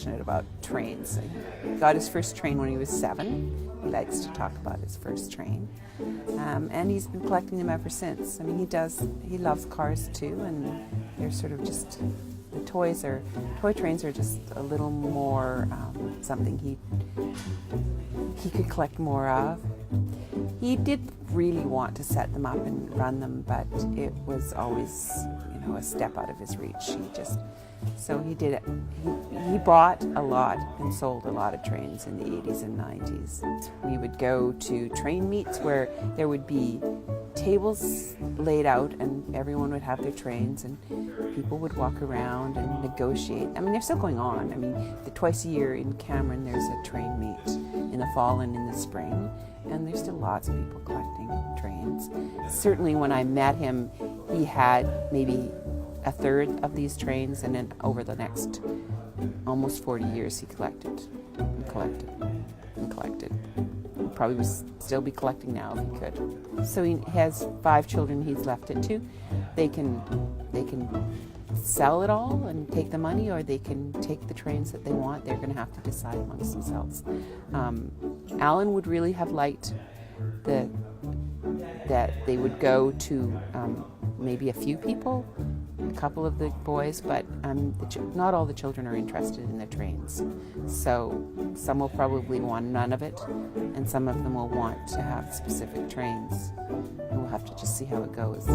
passionate about trains. He got his first train when he was 7. He likes to talk about his first train. And he's been collecting them ever since. I mean, he loves cars too, and they're sort of just, toy trains are just a little more something he could collect more of. He did really want to set them up and run them, but it was always, a step out of his reach. So he did it. He bought a lot and sold a lot of trains in the 80s and 90s. We would go to train meets where there would be tables laid out and everyone would have their trains and people would walk around and negotiate. I mean, they're still going on. I mean, twice a year in Cameron there's a train meet in the fall and in the spring, and there's still lots of people collecting trains. Certainly when I met him, he had maybe a third of these trains, and then over the next almost 40 years he collected and collected and collected. He probably would still be collecting now if he could. So he has 5 children he's left it to. They can sell it all and take the money, or they can take the trains that they want. They're going to have to decide amongst themselves. Alan would really have liked that they would go to maybe a few people, a couple of the boys, but not all the children are interested in the trains. So some will probably want none of it, and some of them will want to have specific trains. And we'll have to just see how it goes.